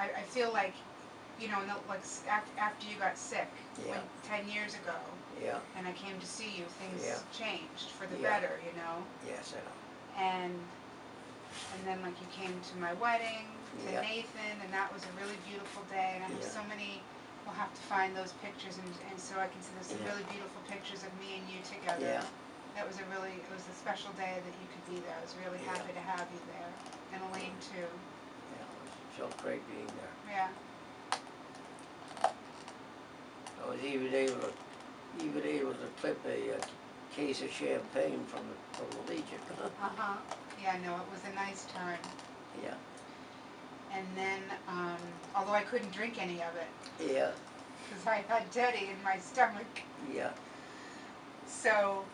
I feel like, you know, like after you got sick, Yeah. when 10 years ago, Yeah. and I came to see you, things Yeah. changed for the Yeah. better, you know? Yes, I know. And then like you came to my wedding, to Yeah. Nathan, and that was a really beautiful day, and I have Yeah. so many, we'll have to find those pictures, and so I can see there's some Yeah. really beautiful pictures of me and you together. Yeah. That was it was a special day that you could be there. I was really Yeah. happy to have you there, and Elaine too. Yeah, it was so great being there. Yeah. I was even able to clip a case of champagne from the Legion. Uh-huh. Yeah, no, it was a nice time. Yeah. And then, although I couldn't drink any of it, Yeah. because I had Teddy in my stomach. Yeah. So,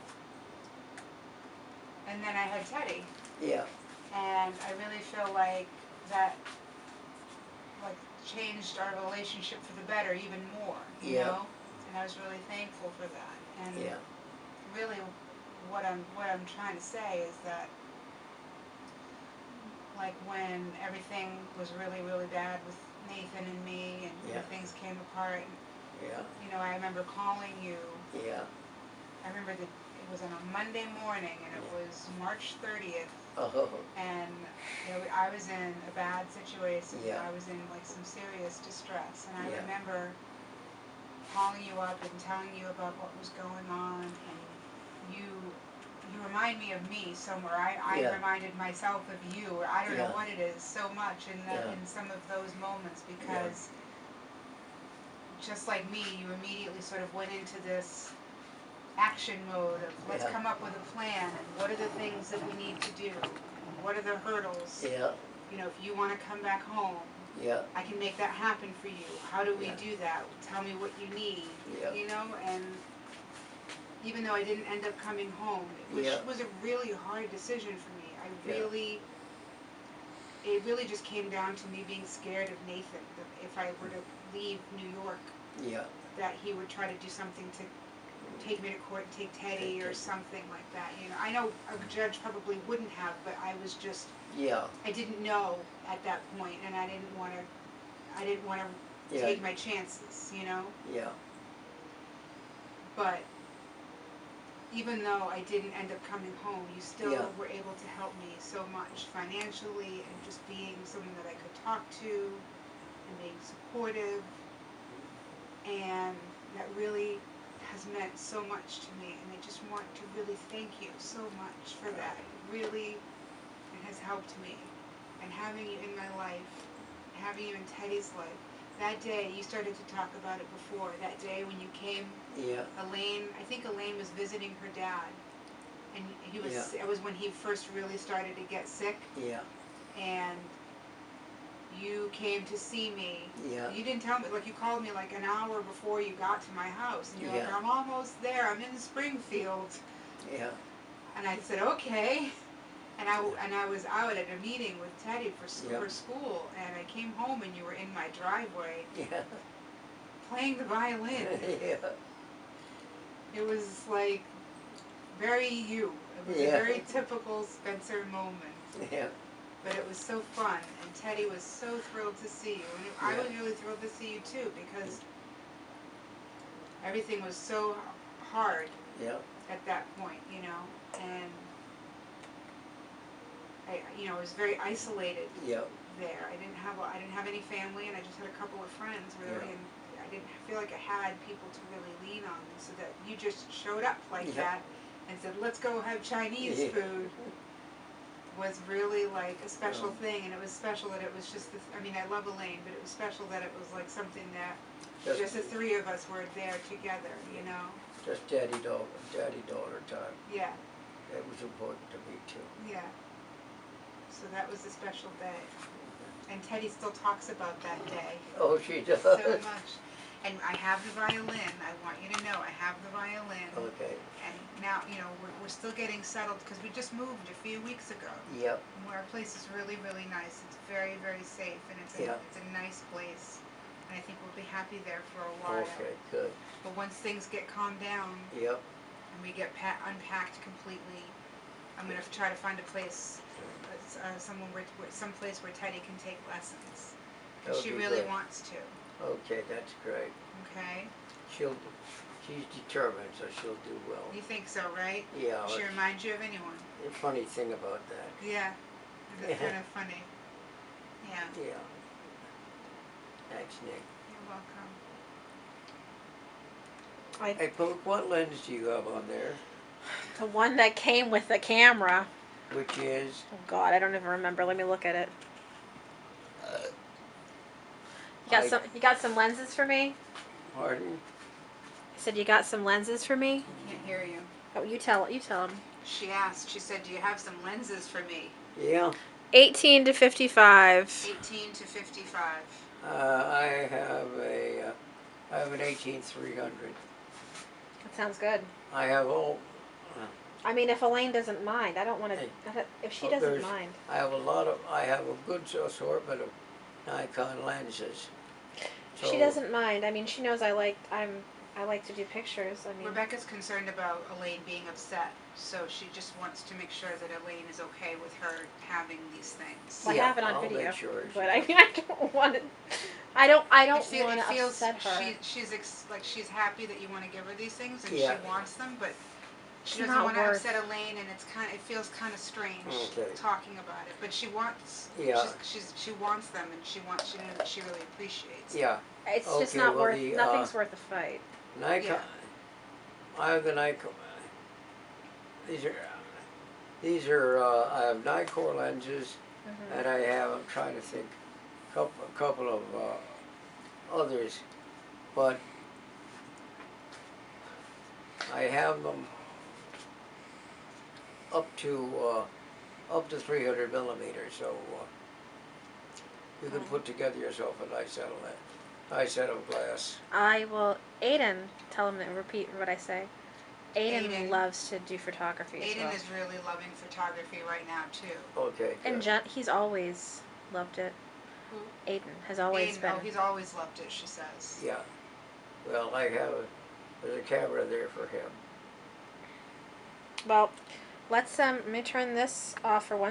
and then I had Teddy. Yeah. And I really feel like that, like, changed our relationship for the better even more, you Yeah. know? And I was really thankful for that. And Yeah. really, what I'm trying to say is that, like, when everything was really, really bad with Nathan and me, and Yeah. things came apart, Yeah. you know, I remember calling you. Yeah. I remember that it was on a Monday morning, and it was March 30th, Oh. and you know, I was in a bad situation. Yeah. I was in like some serious distress, and I Yeah. remember calling you up and telling you about what was going on, and you remind me of me somewhere. I Yeah. reminded myself of you, or I don't know Yeah. what it is, so much in Yeah. in some of those moments, because just like me, you immediately sort of went into this action mode of let's Yeah. come up with a plan, and what are the things that we need to do, and what are the hurdles. Yeah. You know, if you want to come back home, Yeah. I can make that happen for you. How do we Yeah. do that? Tell me what you need. Yeah. You know, and even though I didn't end up coming home, which Yeah. was a really hard decision for me, Yeah. it really just came down to me being scared of Nathan. That if I were to leave New York, Yeah. that he would try to do something to take me to court and take Teddy or something like that. You know, I know a judge probably wouldn't have, but I was just, Yeah. I didn't know at that point, and I didn't want to Yeah. take my chances, you know. Yeah. But even though I didn't end up coming home, you still Yeah. were able to help me so much financially, and just being someone that I could talk to, and being supportive, and that really has meant so much to me, and I just want to really thank you so much for that. Really, it has helped me. And having you in my life, having you in Teddy's life, that day, you started to talk about it before, that day when you came, Yeah. I think Elaine was visiting her dad, and Yeah. it was when he first really started to get sick, Yeah. and you came to see me. Yeah. You didn't tell me, like, you called me like an hour before you got to my house, and you're like, Yeah. I'm almost there, I'm in Springfield. Yeah. And I said, okay. And I was out at a meeting with Teddy for Yeah. school, and I came home and you were in my driveway Yeah. playing the violin. Yeah. It was like very you. It was a Yeah. very typical Spencer moment. Yeah. But it was so fun, and Teddy was so thrilled to see you, and I Yeah. was really thrilled to see you too, because everything was so hard Yeah. at that point, you know, and I was very isolated Yeah. there. I didn't have any family, and I just had a couple of friends really, Yeah. and I didn't feel like I had people to really lean on, so that you just showed up like Yeah. that and said, let's go have Chinese Yeah. food, was really like a special Um, thing. And it was special that it was just this, I mean, I love Elaine, but it was special that it was like something that Just, just the three of us were there together, you know. just daddy daughter time. Yeah, That was important to me too. yeah. So that was a special day, and Teddy still talks about that day Oh, she does. so much. And I have the violin. I want you to know I have the violin. Okay. And now, you know, we're still getting settled, because we just moved a few weeks ago. Yep. And our place is really, really nice. It's very, very safe, and Yeah. it's a nice place. And I think we'll be happy there for a while. Okay. Good. But once things get calmed down Yep. and we get unpacked completely, I'm gonna try to find a place, some place where Teddy can take lessons, That would She be really good. wants to, Okay, that's great. okay? She's determined, so she'll do well. You think so, right? Yeah, Does she remind you of anyone? the funny thing about that. Yeah, that's kind of funny. Yeah, Yeah. Thanks, Nick. you're welcome. Hey, Poke, what lens do you have on there? The one that came with the camera. Which is? Oh God, I don't even remember. Let me look at it. You got some lenses for me? Pardon? I said you got some lenses for me? Can't hear you. Oh, you tell him. She asked, she said, do you have some lenses for me? Yeah. 18 to 55. 18 to 55. I have an 18-300. That sounds good. I have all. I mean, if Elaine doesn't mind, I don't want to. Hey, If she doesn't there's- mind. I have a good assortment of Nikon lenses. So, She doesn't mind. I mean, she knows I like to do pictures. I mean, Rebecca's concerned about Elaine being upset, so she just wants to make sure that Elaine is okay with her having these things. well, I Yeah, have it on I'll video, make sure she but I mean, I don't want to. I don't It want to feels upset her. she's happy that you want to give her these things and Yeah. she wants them, but she It's doesn't not want to worth- upset Elaine, and it feels kind of strange Okay. talking about it. But she wants, Yeah. she wants them, and she really appreciates. them. Yeah. It's just Okay, not well, worth. the, Nothing's worth a fight. Nikon. Yeah. I have the Nikon. These are. I have Nikkor lenses, Mm-hmm. and I have. I'm trying to think. A couple of others, but I have them up to 300 millimeters. So you can put together yourself a nice set of glass. I will. Aiden, tell him to repeat what I say. Aiden loves to do photography as well. Aiden is really loving photography right now too. Okay. And he's always loved it. Who? Aiden has always been. Oh, he's always loved it. She says. Yeah. Well, there's a camera there for him. Well, let me turn this off for 1